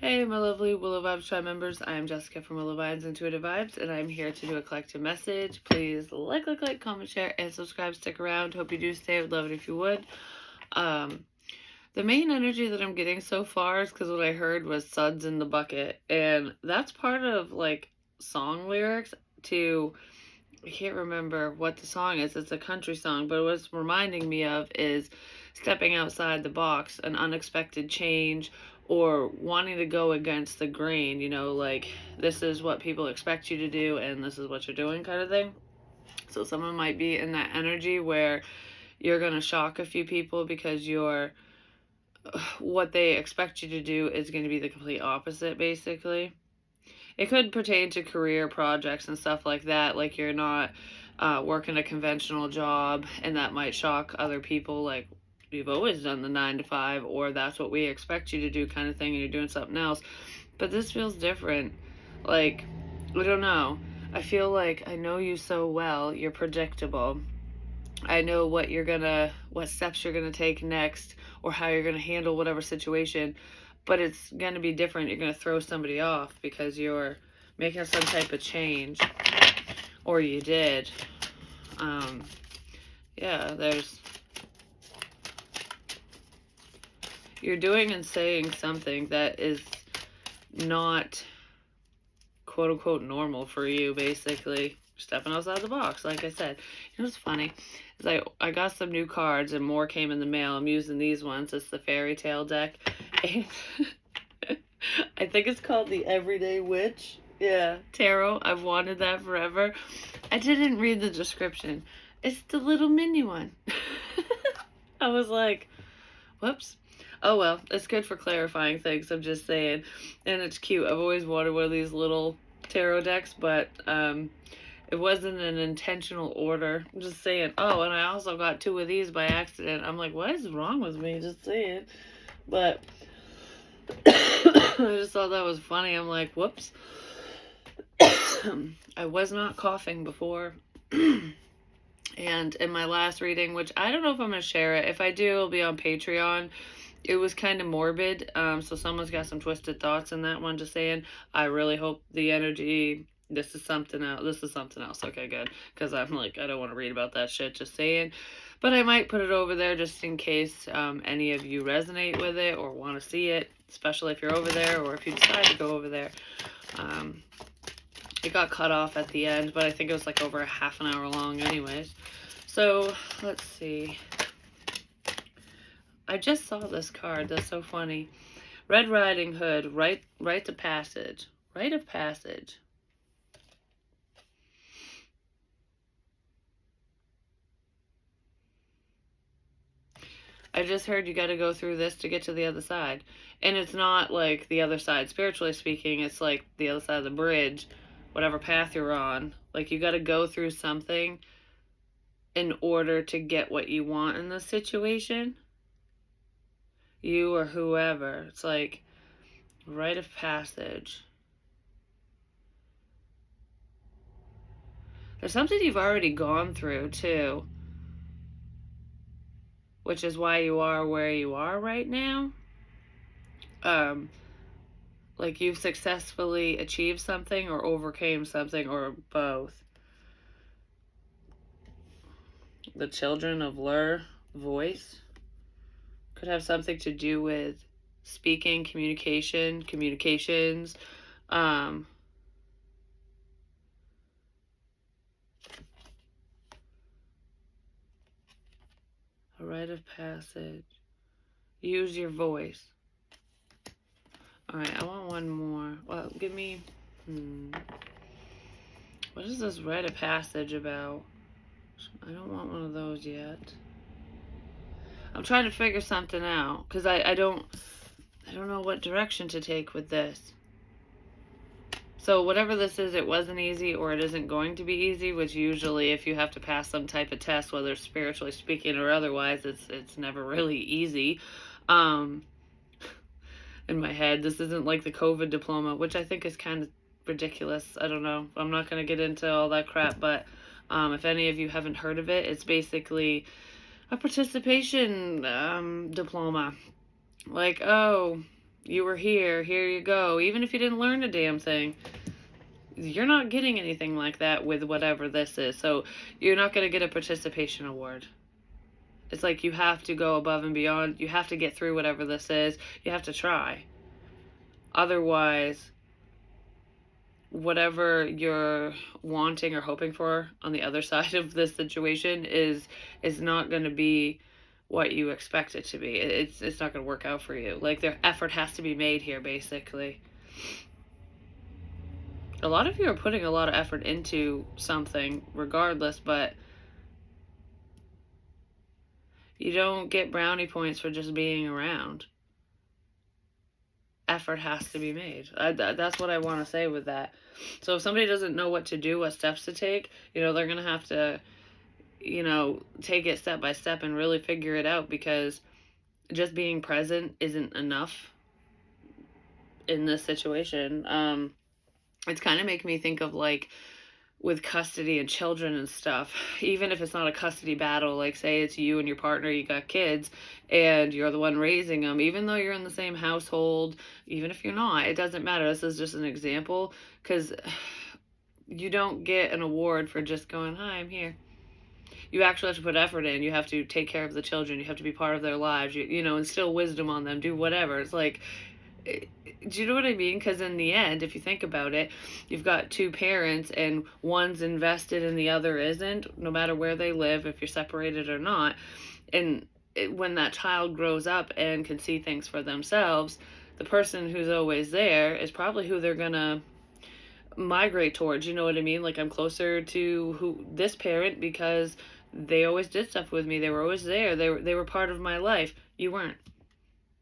Hey, my lovely Willow Vibes tribe members. I am Jessica from Willow Vibes Intuitive Vibes, and I'm here to do a collective message. Please like, comment, share, and subscribe. Stick around. Hope you do stay. I would love it if you would. The main energy that I'm getting so far is because what I heard was suds in the bucket, and that's part of like song lyrics to. I can't remember what the song is. It's a country song, but what's reminding me of is stepping outside the box, an unexpected change, or wanting to go against the grain, like this is what people expect you to do and this is what you're doing kind of thing. So someone might be in that energy where you're going to shock a few people because what they expect you to do is going to be the complete opposite, basically. It could pertain to career projects and stuff like that, like you're not working a conventional job, and that might shock other people, like you've always done the 9 to 5, or that's what we expect you to do kind of thing, and you're doing something else. But this feels different. Like, I don't know. I feel like I know you so well, you're predictable. I know what steps you're gonna take next, or how you're gonna handle whatever situation, but it's gonna be different. You're gonna throw somebody off because you're making some type of change, or you did. You're doing and saying something that is not quote unquote normal for you, basically. Stepping outside the box, like I said. You know what's funny? Is I got some new cards and more came in the mail. I'm using these ones. It's the fairy tale deck. And I think it's called the Everyday Witch. Yeah, tarot. I've wanted that forever. I didn't read the description. It's the little mini one. I was like, whoops. Oh well, it's good for clarifying things, I'm just saying. And it's cute. I've always wanted one of these little tarot decks, but it wasn't an intentional order. I'm just saying. Oh, and I also got 2 of these by accident. I'm like, what is wrong with me? Just saying. But I just thought that was funny. I'm like, whoops. I was not coughing before. And in my last reading, which I don't know if I'm going to share it. If I do, it'll be on Patreon. It was kind of morbid. So someone's got some twisted thoughts in that one. Just saying. I really hope the energy... This is something else. Okay, good. Because I'm like, I don't want to read about that shit. Just saying. But I might put it over there just in case any of you resonate with it or want to see it. Especially if you're over there or if you decide to go over there. It got cut off at the end. But I think it was like over a half an hour long anyways. So, let's see. I just saw this card. That's so funny. Red Riding Hood. Rite of Passage. Rite of Passage. I just heard you got to go through this to get to the other side. And it's not like the other side, spiritually speaking. It's like the other side of the bridge, whatever path you're on. Like, you got to go through something in order to get what you want in this situation. You or whoever. It's like rite of passage. There's something you've already gone through, too. Which is why you are where you are right now. Like you've successfully achieved something or overcame something or both. The Children of Lur, voice, could have something to do with speaking, communications. A rite of passage. Use your voice. Alright, I want one more. Well, give me... What is this rite of passage about? I don't want one of those yet. I'm trying to figure something out. Because I don't know what direction to take with this. So whatever this is, it wasn't easy or it isn't going to be easy, which usually if you have to pass some type of test, whether spiritually speaking or otherwise, it's never really easy. In my head, this isn't like the COVID diploma, which I think is kind of ridiculous. I don't know. I'm not going to get into all that crap, but if any of you haven't heard of it, it's basically a participation diploma. Like, oh, You were here you go. Even if you didn't learn a damn thing, you're not getting anything like that with whatever this is. So you're not going to get a participation award. It's like you have to go above and beyond. You have to get through whatever this is. You have to try. Otherwise, whatever you're wanting or hoping for on the other side of this situation is not going to be what you expect it to be. It's not going to work out for you. Like, their effort has to be made here, basically. A lot of you are putting a lot of effort into something regardless, but you don't get brownie points for just being around. Effort has to be made. That's what I want to say with that. So if somebody doesn't know what to do, what steps to take, they're going to have to, take it step by step and really figure it out, because just being present isn't enough in this situation. It's kind of making me think of, like, with custody and children and stuff, even if it's not a custody battle, like, say it's you and your partner, you got kids, and you're the one raising them, even though you're in the same household, even if you're not, it doesn't matter. This is just an example, because you don't get an award for just going, hi, I'm here. You actually have to put effort in. You have to take care of the children. You have to be part of their lives, instill wisdom on them, do whatever. It's like, do you know what I mean? Because in the end, if you think about it, you've got two parents and one's invested and the other isn't, no matter where they live, if you're separated or not. And when that child grows up and can see things for themselves, the person who's always there is probably who they're going to migrate towards. You know what I mean? Like, I'm closer to this parent because they always did stuff with me. They were always there. They were part of my life. You weren't.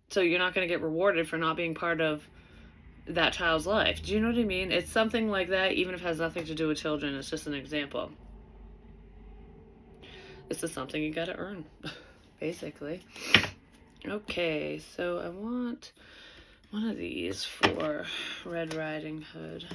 So you're not going to get rewarded for not being part of that child's life. Do you know what I mean? It's something like that, even if it has nothing to do with children. It's just an example. This is something you got to earn, basically. Okay, so I want one of these for Red Riding Hood.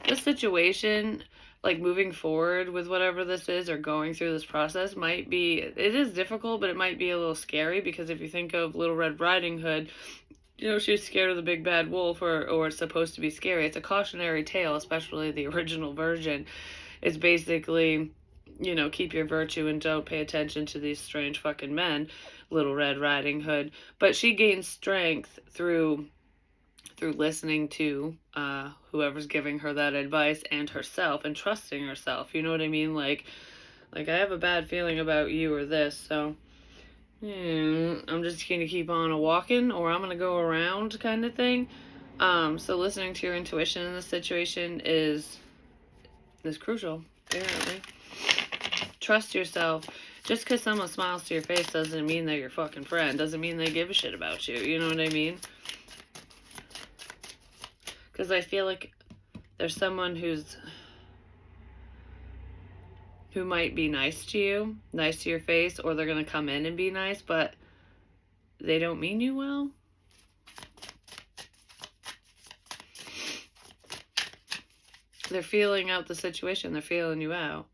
This situation, like, moving forward with whatever this is or going through this process it is difficult, but it might be a little scary, because if you think of Little Red Riding Hood, she's scared of the big bad wolf, or it's supposed to be scary. It's a cautionary tale, especially the original version. It's basically, keep your virtue and don't pay attention to these strange fucking men, Little Red Riding Hood. But she gains strength through listening to whoever's giving her that advice, and herself, and trusting herself. You know what I mean? Like I have a bad feeling about you or this, so I'm just going to keep on walking, or I'm going to go around, kind of thing. So listening to your intuition in this situation is crucial, apparently. Trust yourself. Just because someone smiles to your face doesn't mean they're your fucking friend. Doesn't mean they give a shit about you. You know what I mean? Because I feel like there's someone who might be nice to you, nice to your face, or they're going to come in and be nice, but they don't mean you well. They're feeling out the situation. They're feeling you out.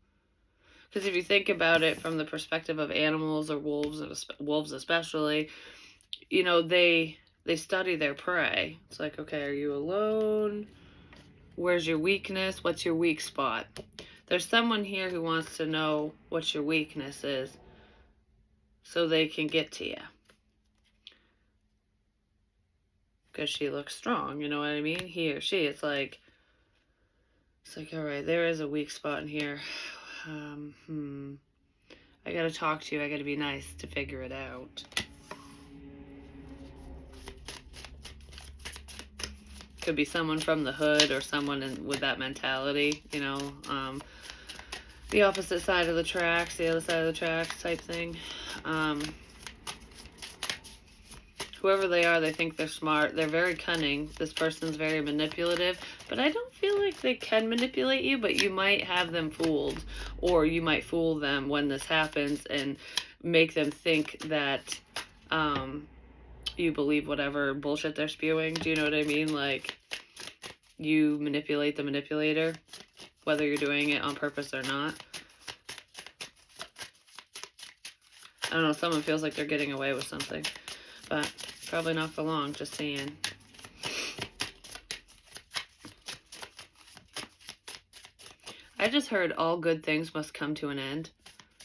Because if you think about it from the perspective of animals, or wolves especially, they study their prey. It's like, okay, are you alone? Where's your weakness? What's your weak spot? There's someone here who wants to know what your weakness is, so they can get to you. Because she looks strong, you know what I mean? He or she, it's like, all right, there is a weak spot in here. I gotta talk to you. I gotta be nice to figure it out. Could be someone from the hood, or someone with that mentality, the opposite side of the tracks, the other side of the tracks type thing. Whoever they are, they think they're smart. They're very cunning. This person's very manipulative, but I don't feel like they can manipulate you, but you might have them fooled, or you might fool them when this happens and make them think that you believe whatever bullshit they're spewing. Do you know what I mean? Like, you manipulate the manipulator, whether you're doing it on purpose or not. I don't know, someone feels like they're getting away with something. But Probably not for long, just saying. I just heard all good things must come to an end.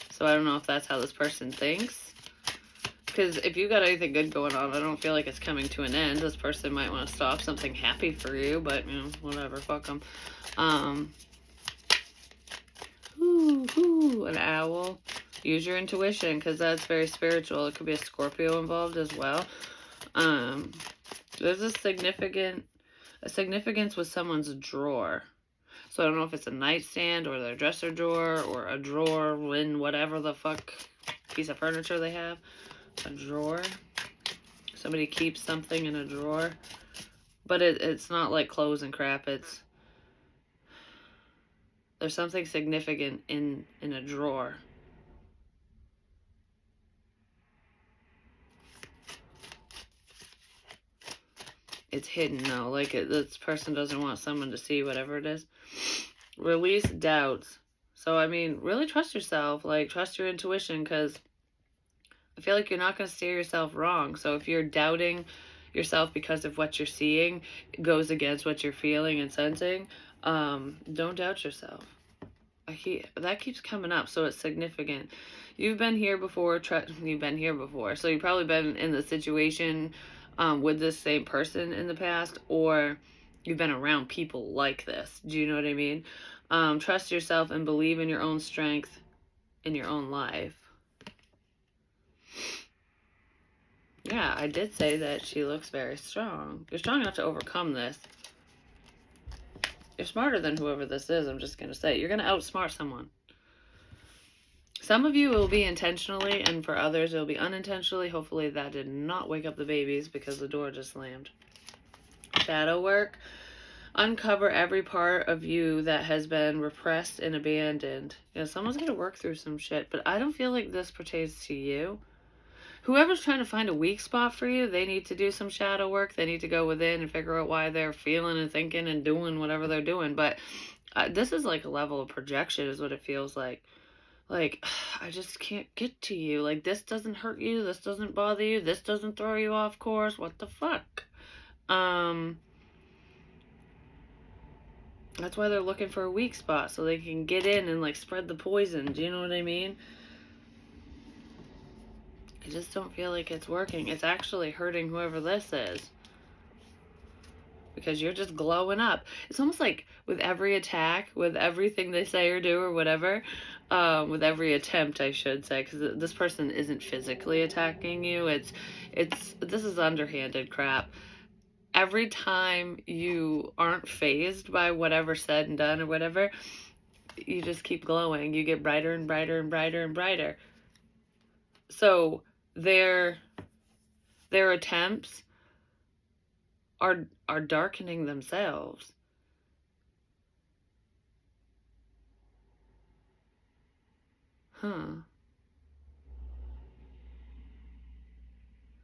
So I don't know if that's how this person thinks. Because if you got anything good going on, I don't feel like it's coming to an end. This person might want to stop something happy for you, but, you know, whatever, fuck them. An owl. Use your intuition, because that's very spiritual. It could be a Scorpio involved as well. There's a significance with someone's drawer. So I don't know if it's a nightstand or their dresser drawer or a drawer in whatever the fuck piece of furniture they have. A drawer. Somebody keeps something in a drawer. But it's not like clothes and crap. There's something significant in a drawer. It's hidden though. Like this person doesn't want someone to see whatever it is. Release doubts. So I mean, really trust yourself. Like trust your intuition, because I feel like you're not going to steer yourself wrong. So if you're doubting yourself because of what you're seeing, it goes against what you're feeling and sensing, don't doubt yourself. That keeps coming up, so it's significant. You've been here before. You've been here before, so you've probably been in the situation with this same person in the past, or you've been around people like this. Do you know what I mean? Trust yourself and believe in your own strength in your own life. Yeah, I did say that she looks very strong. You're strong enough to overcome this. You're smarter than whoever this is, I'm just going to say. You're going to outsmart someone. Some of you will be intentionally, and for others it will be unintentionally. Hopefully that did not wake up the babies because the door just slammed. Shadow work. Uncover every part of you that has been repressed and abandoned. You know, someone's going to work through some shit, but I don't feel like this pertains to you. Whoever's trying to find a weak spot for you, they need to do some shadow work. They need to go within and figure out why they're feeling and thinking and doing whatever they're doing. But this is like a level of projection is what it feels like. Like, I just can't get to you. Like, this doesn't hurt you. This doesn't bother you. This doesn't throw you off course. What the fuck? That's why they're looking for a weak spot, so they can get in and, like, spread the poison. Do you know what I mean? I just don't feel like it's working. It's actually hurting whoever this is. Because you're just glowing up. It's almost like with every attack, with everything they say or do or whatever, with every attempt, I should say, because this person isn't physically attacking you. This is underhanded crap. Every time you aren't fazed by whatever's said and done or whatever, you just keep glowing. You get brighter and brighter and brighter and brighter. So their attempts are darkening themselves.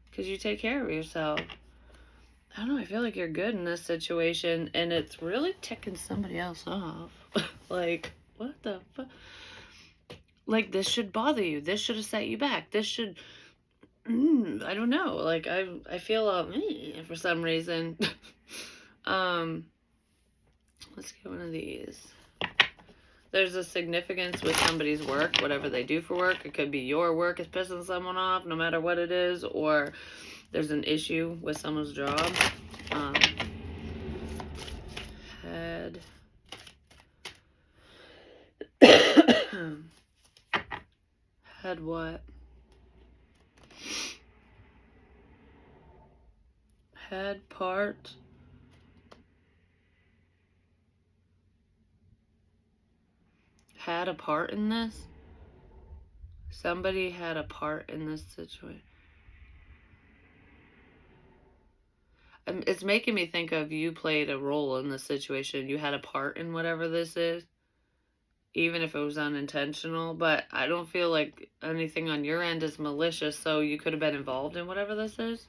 Because you take care of yourself. I don't know, I feel like you're good in this situation, and it's really ticking somebody else off. Like, what the fuck? Like, this should bother you. This should have set you back. This should... I don't know. Like, I feel for some reason. Let's get one of these. There's a significance with somebody's work, whatever they do for work. It could be your work is pissing someone off, no matter what it is, or there's an issue with someone's job. Head. Head what? Head part. Had a part in this? Somebody had a part in this situation. It's making me think of you played a role in this situation. You had a part in whatever this is, even if it was unintentional. But I don't feel like anything on your end is malicious, so you could have been involved in whatever this is.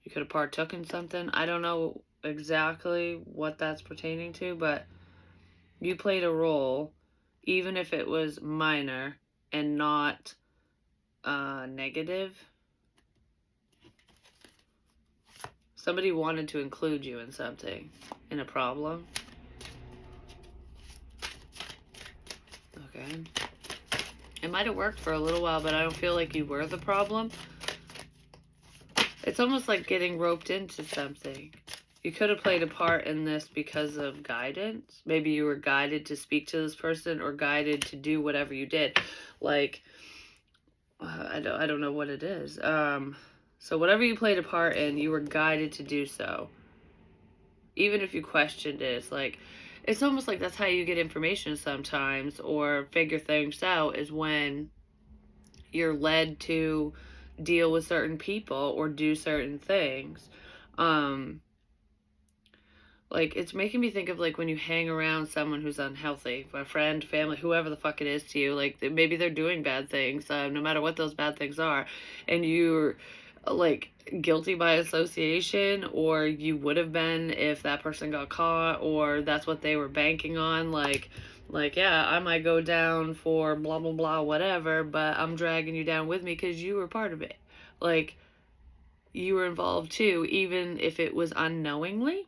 You could have partook in something. I don't know exactly what that's pertaining to, but you played a role, even if it was minor and not negative. Somebody wanted to include you in something, in a problem. Okay. It might have worked for a little while, but I don't feel like you were the problem. It's almost like getting roped into something. You could have played a part in this because of guidance. Maybe you were guided to speak to this person or guided to do whatever you did. Like, I don't know what it is. So whatever you played a part in, you were guided to do so. Even if you questioned it, it's like, it's almost like that's how you get information sometimes or figure things out, is when you're led to deal with certain people or do certain things. Like, it's making me think of, like, when you hang around someone who's unhealthy, a friend, family, whoever the fuck it is to you, like, maybe they're doing bad things, no matter what those bad things are, and you're, like, guilty by association, or you would have been if that person got caught, or that's what they were banking on, like, yeah, I might go down for blah, blah, blah, whatever, but I'm dragging you down with me because you were part of it. Like, you were involved too, even if it was unknowingly.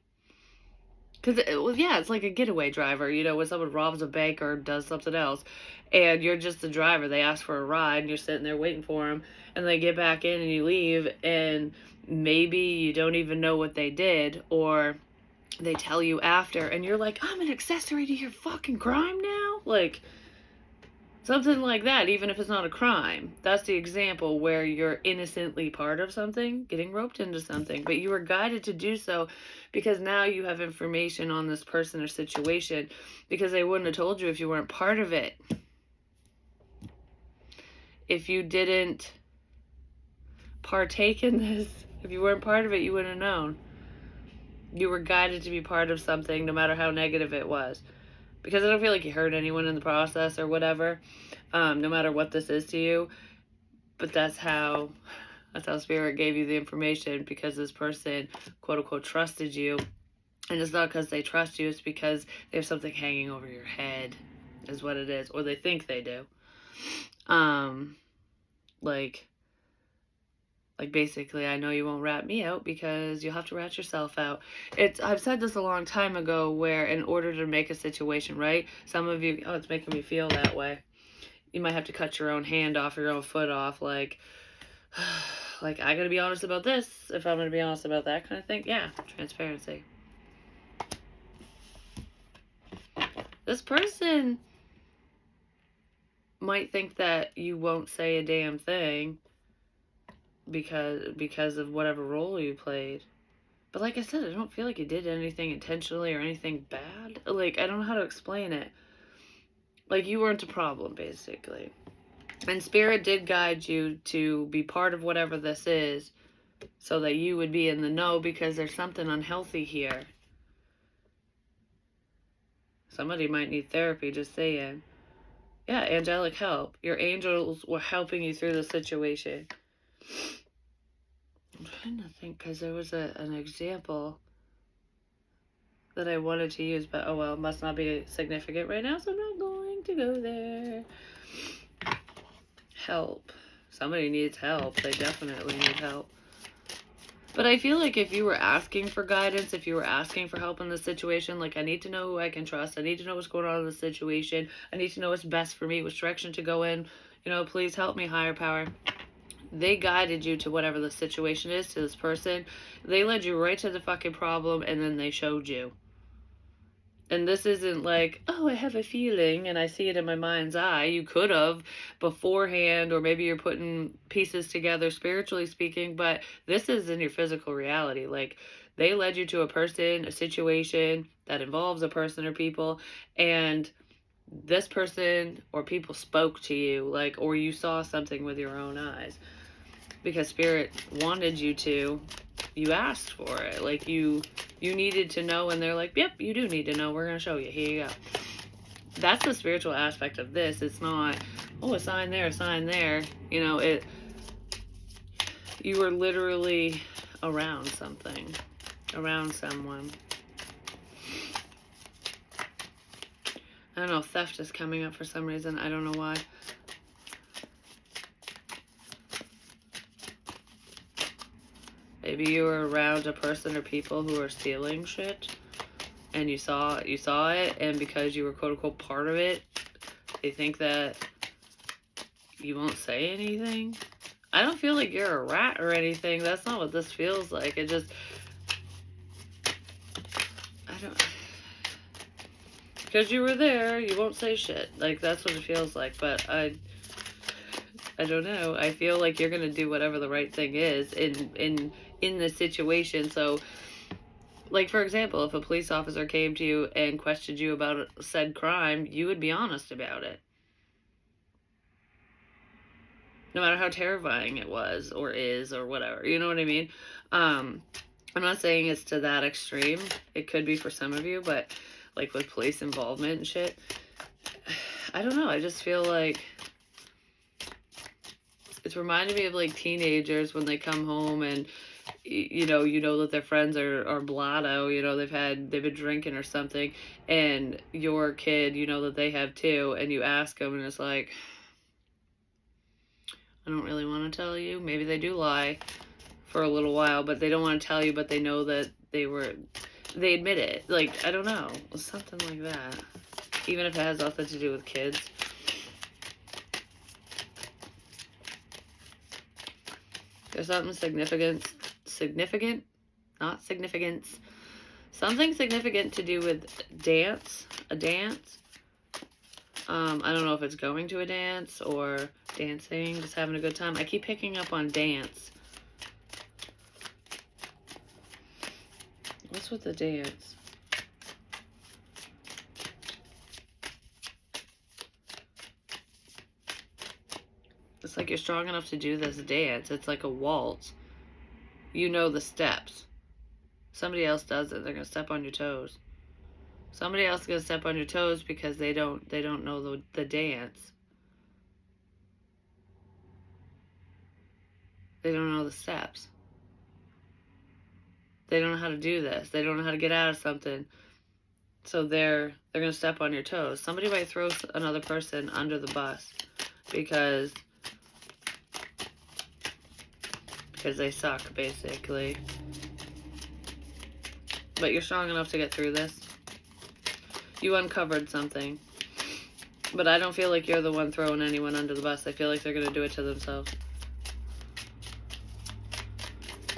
Because, well, yeah, it's like a getaway driver, you know, when someone robs a bank or does something else, and you're just the driver. They ask for a ride, and you're sitting there waiting for them, and they get back in, and you leave, and maybe you don't even know what they did, or they tell you after, and you're like, I'm an accessory to your fucking crime now? Like, something like that, even if it's not a crime. That's the example where you're innocently part of something, getting roped into something, but you were guided to do so because now you have information on this person or situation, because they wouldn't have told you if you weren't part of it. If you didn't partake in this, if you weren't part of it, you wouldn't have known. You were guided to be part of something, no matter how negative it was. Because I don't feel like you hurt anyone in the process or whatever, no matter what this is to you. But that's how Spirit gave you the information, because this person, quote unquote, trusted you. And it's not because they trust you, it's because they have something hanging over your head, is what it is. Or they think they do. Like basically, I know you won't rat me out because you'll have to rat yourself out. I've said this a long time ago, where in order to make a situation right, some of you, it's making me feel that way. You might have to cut your own hand off, your own foot off, like I gotta be honest about this if I'm gonna be honest about that kind of thing. Yeah, transparency. This person might think that you won't say a damn thing because of whatever role you played. But like I said, I don't feel like you did anything intentionally or anything bad. Like, I don't know how to explain it. Like, you weren't a problem, basically. And Spirit did guide you to be part of whatever this is, so that you would be in the know, because there's something unhealthy here. Somebody might need therapy, just saying. Yeah, angelic help. Your angels were helping you through the situation. I'm trying to think, because there was an example that I wanted to use, but oh well, it must not be significant right now, so I'm not going to go there. Help. Somebody needs help. They definitely need help. But I feel like if you were asking for guidance, if you were asking for help in the situation, like, I need to know who I can trust, I need to know what's going on in the situation, I need to know what's best for me, which direction to go in, you know, please help me, higher power. They guided you to whatever the situation is, to this person. They led you right to the fucking problem, and then they showed you. And this isn't like, oh, I have a feeling and I see it in my mind's eye. You could have beforehand, or maybe you're putting pieces together spiritually speaking, but this is in your physical reality. Like, they led you to a person, a situation that involves a person or people, and this person or people spoke to you, like, or you saw something with your own eyes. Because Spirit wanted you to. You asked for it. Like, you needed to know, and they're like, yep, you do need to know. We're going to show you. Here you go. That's the spiritual aspect of this. It's not, oh, a sign there, a sign there. You know, you were literally around something, around someone. I don't know, theft is coming up for some reason. I don't know why. Maybe you were around a person or people who are stealing shit, and you saw it, and because you were quote unquote part of it, they think that you won't say anything. I don't feel like you're a rat or anything. That's not what this feels like. It just, I don't, because you were there, you won't say shit. Like, that's what it feels like. But I don't know. I feel like you're gonna do whatever the right thing is in this situation. So, like, for example, if a police officer came to you and questioned you about said crime, you would be honest about it. No matter how terrifying it was or is or whatever. You know what I mean? I'm not saying it's to that extreme. It could be for some of you, but like with police involvement and shit, I don't know. I just feel like it's reminding me of like teenagers when they come home and you know that their friends are blotto, they've been drinking or something, and your kid, that they have too, and you ask them and it's like, I don't really want to tell you. Maybe they do lie for a little while, but they don't want to tell you, but they know that they admit it. Like, I don't know. Something like that. Even if it has nothing to do with kids. There's something significant, not significance. Something significant to do with a dance. I don't know if it's going to a dance or dancing, just having a good time. I keep picking up on dance. What's with the dance? It's like you're strong enough to do this dance. It's like a waltz. You know the steps. Somebody else does it. They're going to step on your toes. Somebody else is going to step on your toes because they don't know the dance. They don't know the steps. They don't know how to do this. They don't know how to get out of something. So they're going to step on your toes. Somebody might throw another person under the bus because they suck, basically. But you're strong enough to get through this. You uncovered something. But I don't feel like you're the one throwing anyone under the bus. I feel like they're going to do it to themselves.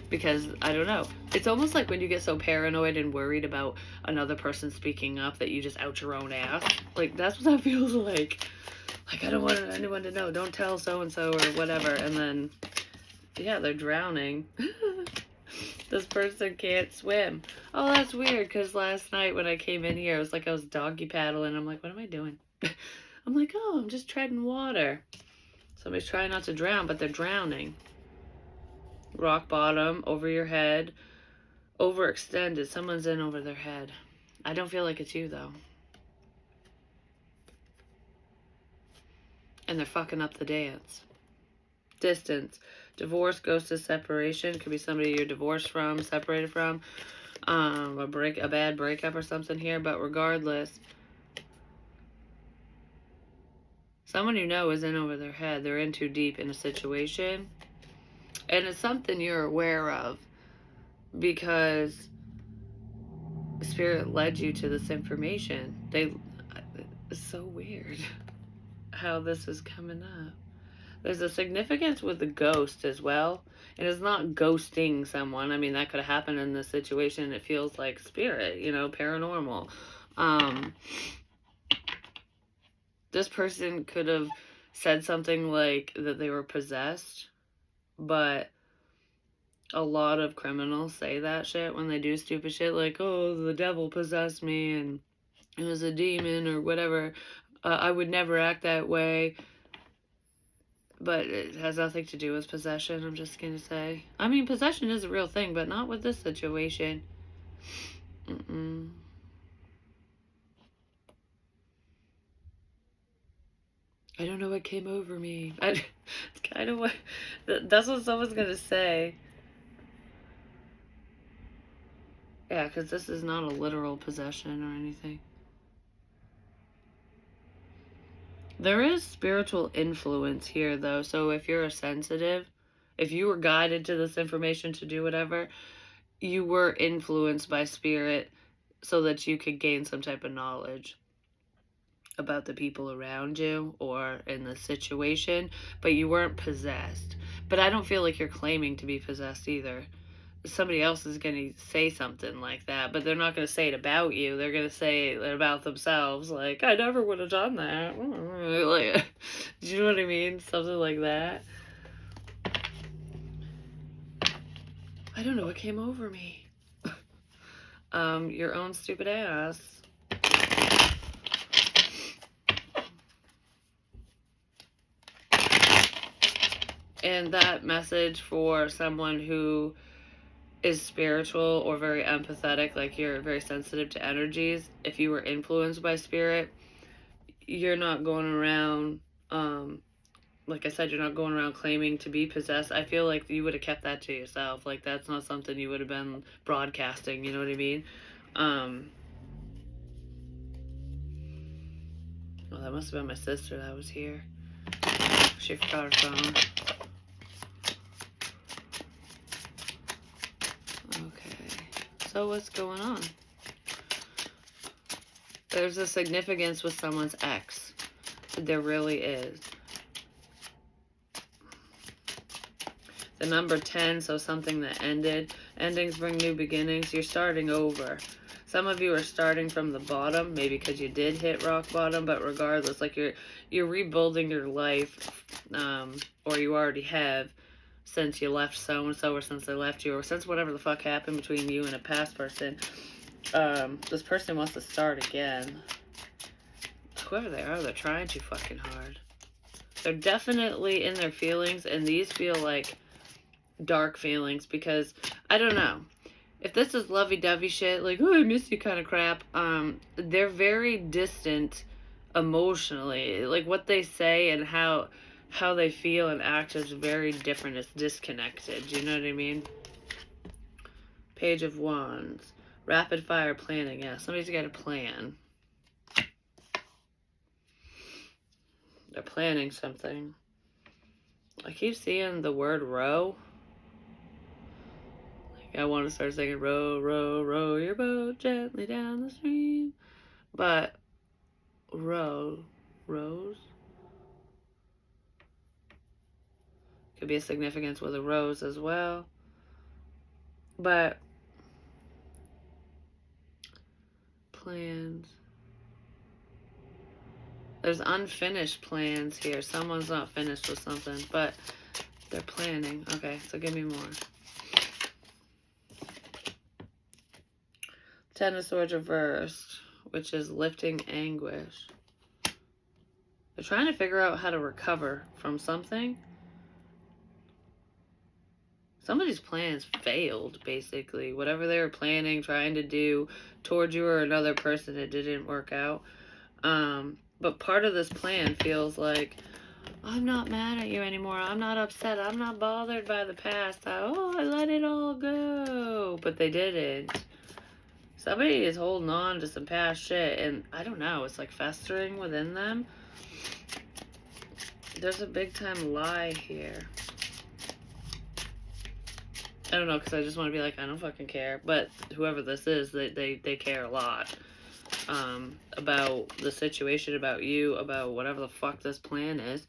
Because, I don't know. It's almost like when you get so paranoid and worried about another person speaking up that you just out your own ass. Like, that's what that feels like. Like, I don't want anyone to know. Don't tell so-and-so or whatever. And then, yeah, they're drowning. This person can't swim. Oh, that's weird, because last night when I came in here, it was like I was doggy paddling. I'm like, what am I doing? I'm like, oh, I'm just treading water. Somebody's trying not to drown, but they're drowning. Rock bottom, over your head. Overextended. Someone's in over their head. I don't feel like it's you, though. And they're fucking up the dance. Distance. Divorce goes to separation. Could be somebody you're divorced from, separated from. A bad breakup or something here. But regardless, someone you know is in over their head. They're in too deep in a situation. And it's something you're aware of because Spirit led you to this information. It's so weird how this is coming up. There's a significance with the ghost as well. And it's not ghosting someone. I mean, that could have happened in this situation. It feels like spirit, paranormal. This person could have said something like that they were possessed, but a lot of criminals say that shit when they do stupid shit, like, oh, the devil possessed me and it was a demon or whatever. I would never act that way. But it has nothing to do with possession, I'm just going to say. I mean, possession is a real thing, but not with this situation. I don't know what came over me. It's kind of what... That's what someone's going to say. Yeah, because this is not a literal possession or anything. There is spiritual influence here, though. So if you're a sensitive, if you were guided to this information to do whatever, you were influenced by spirit so that you could gain some type of knowledge about the people around you or in the situation, but you weren't possessed. But I don't feel like you're claiming to be possessed either. Somebody else is going to say something like that, but they're not going to say it about you. They're going to say it about themselves, like, I never would have done that. Like, do you know what I mean? Something like that. I don't know what came over me. Your own stupid ass. And that message for someone who is spiritual or very empathetic, like you're very sensitive to energies, if you were influenced by spirit, you're not going around, like I said, you're not going around claiming to be possessed. I feel like you would have kept that to yourself. Like, that's not something you would have been broadcasting, you know what I mean? Well, that must have been my sister that was here. She forgot her phone. Okay, so what's going on? There's a significance with someone's ex. There really is. The number 10, so something that ended. Endings bring new beginnings. You're starting over. Some of you are starting from the bottom, maybe because you did hit rock bottom, but regardless, like you're rebuilding your life, or you already have, since you left so-and-so, or since they left you, or since whatever the fuck happened between you and a past person. This person wants to start again. Whoever they are, they're trying too fucking hard. They're definitely in their feelings, and these feel like dark feelings, because I don't know if this is lovey-dovey shit, like, oh, I miss you kind of crap. They're very distant emotionally. Like, what they say and how they feel and act is very different. It's disconnected. You know what I mean? Page of Wands. Rapid fire planning. Yeah, somebody's got a plan. They're planning something. I keep seeing the word row. I want to start singing, row, row, row your boat gently down the stream. But rows could be a significance with a rose as well. But plans. There's unfinished plans here. Someone's not finished with something, but they're planning. Okay, so give me more. Ten of Swords reversed, which is lifting anguish. They're trying to figure out how to recover from something. Somebody's plans failed, basically. Whatever they were planning, trying to do towards you or another person, it didn't work out. But part of this plan feels like, I'm not mad at you anymore. I'm not upset. I'm not bothered by the past. I let it all go. But they didn't. Somebody is holding on to some past shit, and I don't know, it's like festering within them. There's a big time lie here. I don't know, because I just want to be like, I don't fucking care. But whoever this is, they care a lot. About the situation, about you, about whatever the fuck this plan is.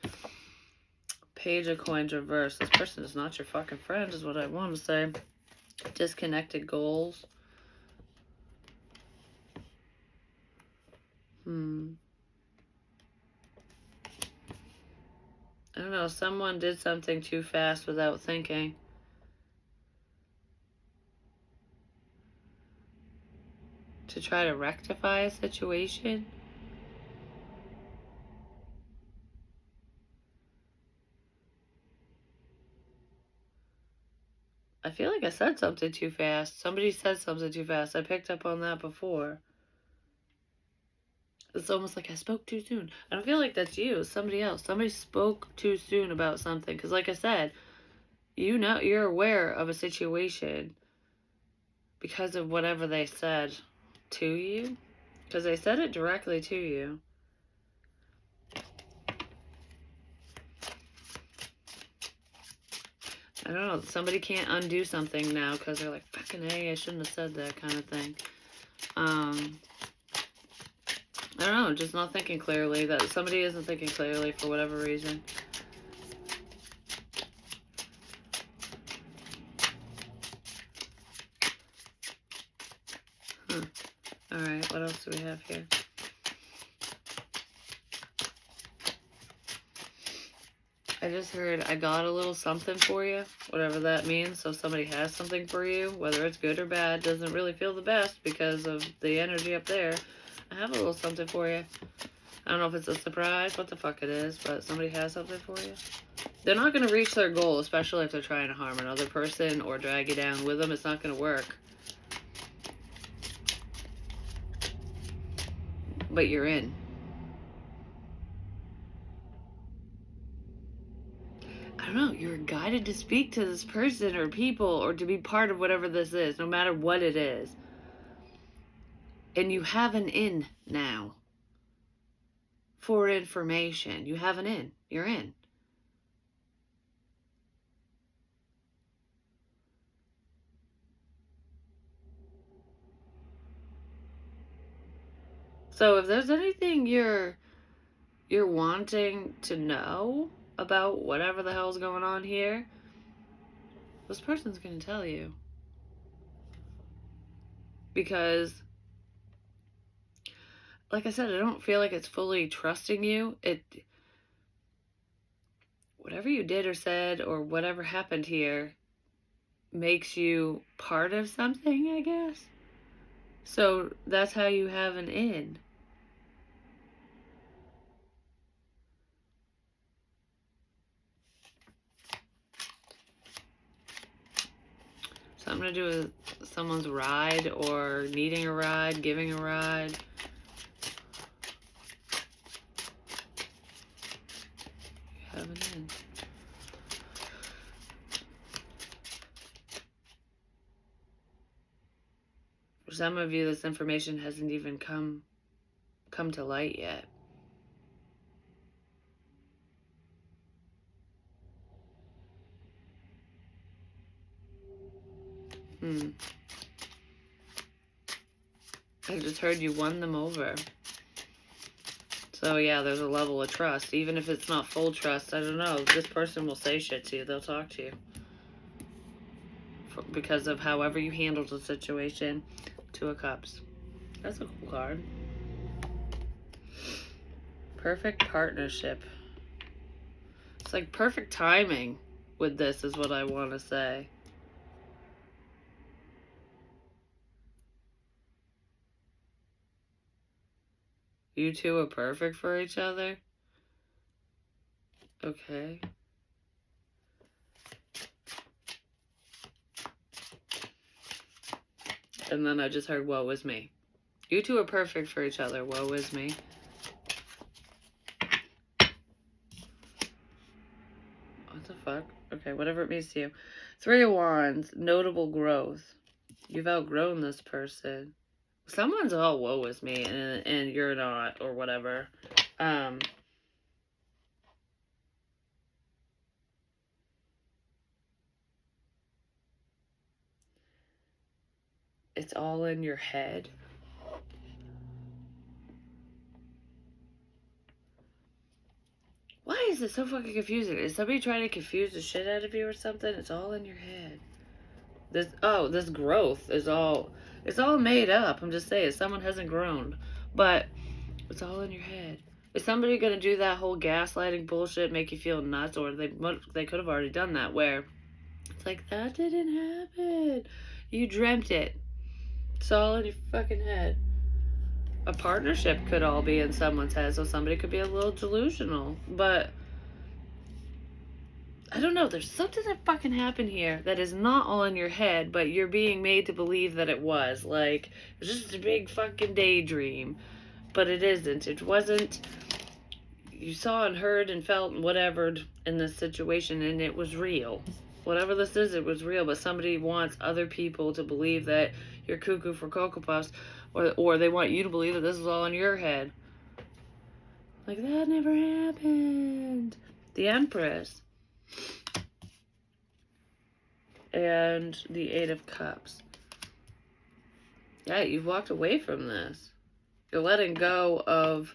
Page of Coins reverse. This person is not your fucking friend, is what I want to say. Disconnected goals. I don't know, someone did something too fast without thinking. To try to rectify a situation. I feel like I said something too fast. Somebody said something too fast. I picked up on that before. It's almost like I spoke too soon. I don't feel like that's you. It's somebody else. Somebody spoke too soon about something. Because like I said, you know, you're aware of a situation because of whatever they said to you. Because they said it directly to you. I don't know. Somebody can't undo something now because they're like, fucking A, I shouldn't have said that kind of thing. I don't know. Just not thinking clearly. That somebody isn't thinking clearly for whatever reason. Alright, what else do we have here? I just heard I got a little something for you, whatever that means. So somebody has something for you, whether it's good or bad, doesn't really feel the best because of the energy up there. I have a little something for you. I don't know if it's a surprise, what the fuck it is, but somebody has something for you. They're not going to reach their goal, especially if they're trying to harm another person or drag you down with them. It's not going to work. But you're in. I don't know, you're guided to speak to this person or people or to be part of whatever this is, no matter what it is. And you have an in now. For information. You have an in. You're in. So if there's anything you're wanting to know about whatever the hell's going on here, this person's going to tell you. Because, like I said, I don't feel like it's fully trusting you. Whatever you did or said or whatever happened here makes you part of something, I guess. So that's how you have an in. Something to do with someone's ride or needing a ride, giving a ride. You have an in. For some of you, this information hasn't even come to light yet. I just heard you won them over. So yeah, there's a level of trust. Even if it's not full trust, I don't know. This person will say shit to you. They'll talk to you. Because of however you handled the situation. Two of Cups. That's a cool card. Perfect partnership. It's like perfect timing with this is what I want to say. You two are perfect for each other? Okay. And then I just heard, woe is me. You two are perfect for each other. Woe is me. What the fuck? Okay, whatever it means to you. Three of Wands. Notable growth. You've outgrown this person. Someone's all woe is me and you're not or whatever. It's all in your head. Why is it so fucking confusing? Is somebody trying to confuse the shit out of you or something? It's all in your head. This growth is all, it's all made up. I'm just saying, someone hasn't grown. But it's all in your head. Is somebody going to do that whole gaslighting bullshit, make you feel nuts? Or they could have already done that, where it's like, that didn't happen. You dreamt it. It's all in your fucking head. A partnership could all be in someone's head, so somebody could be a little delusional. But I don't know, there's something that fucking happened here that is not all in your head, but you're being made to believe that it was. Like, it's just a big fucking daydream. But it isn't. It wasn't. You saw and heard and felt and whatever in this situation, and it was real. Whatever this is, it was real, but somebody wants other people to believe that you're cuckoo for Cocoa Puffs, or they want you to believe that this is all in your head. Like, that never happened. The Empress. and the Eight of Cups. Yeah, you've walked away from this. You're letting go of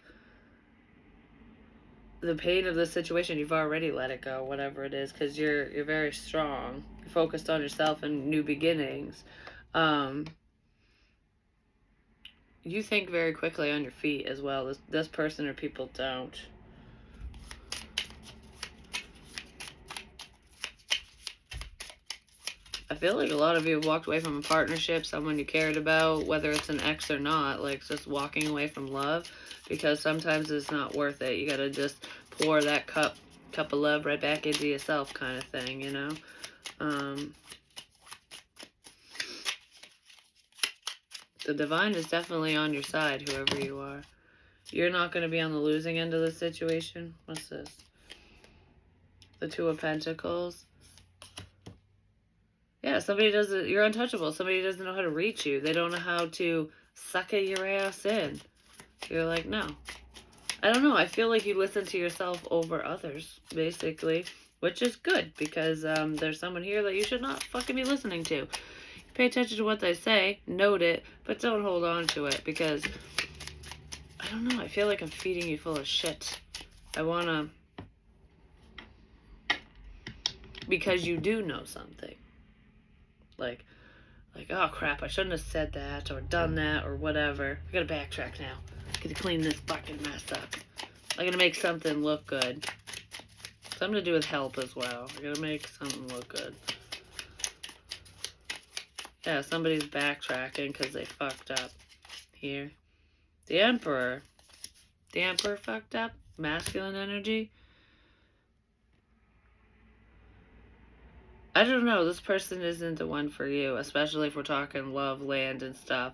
the pain of the situation. You've already let it go, whatever it is, because you're very strong. You're focused on yourself and new beginnings. You think very quickly on your feet as well. This person or people don't. I feel like a lot of you have walked away from a partnership, someone you cared about, whether it's an ex or not, like just walking away from love, because sometimes it's not worth it. You gotta just pour that cup of love right back into yourself, kind of thing, you know? The divine is definitely on your side, whoever you are. You're not going to be on the losing end of the situation. What's this? The Two of Pentacles. Yeah, somebody doesn't, you're untouchable. Somebody doesn't know how to reach you. They don't know how to suck your ass in. You're like, no. I don't know. I feel like you listen to yourself over others, basically, which is good because there's someone here that you should not fucking be listening to. Pay attention to what they say, note it, but don't hold on to it because, I don't know, I feel like I'm feeding you full of shit. I want to, because you do know something. Like, oh crap, I shouldn't have said that or done that or whatever. I gotta backtrack now. I gotta clean this fucking mess up. I gotta make something look good. Something to do with help as well. I gotta make something look good. Yeah, somebody's backtracking because they fucked up here. The Emperor. The Emperor fucked up. Masculine energy. I don't know. This person isn't the one for you, especially if we're talking love, land, and stuff.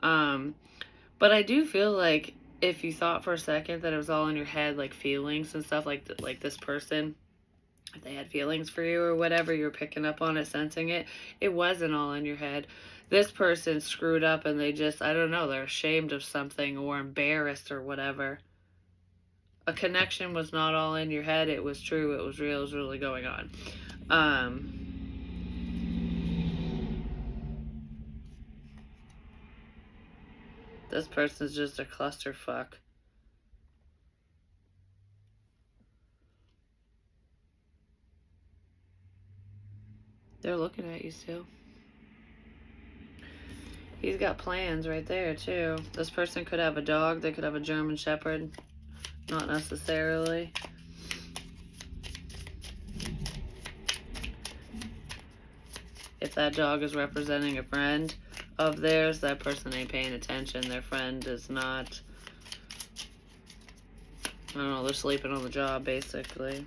But I do feel like if you thought for a second that it was all in your head, like feelings and stuff, like this person, if they had feelings for you or whatever, you're picking up on it, sensing it, it wasn't all in your head. This person screwed up and they just, I don't know, they're ashamed of something or embarrassed or whatever. A connection was not all in your head. It was true. It was real. It was really going on. This person's just a clusterfuck. They're looking at you still. He's got plans right there, too. This person could have a dog. They could have a German Shepherd. Not necessarily. If that dog is representing a friend of theirs, that person ain't paying attention. Their friend is not, I don't know, they're sleeping on the job, basically.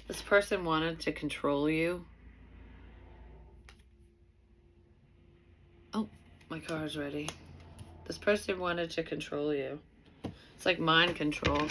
This person wanted to control you. Oh, my car's ready. This person wanted to control you. It's like mind control.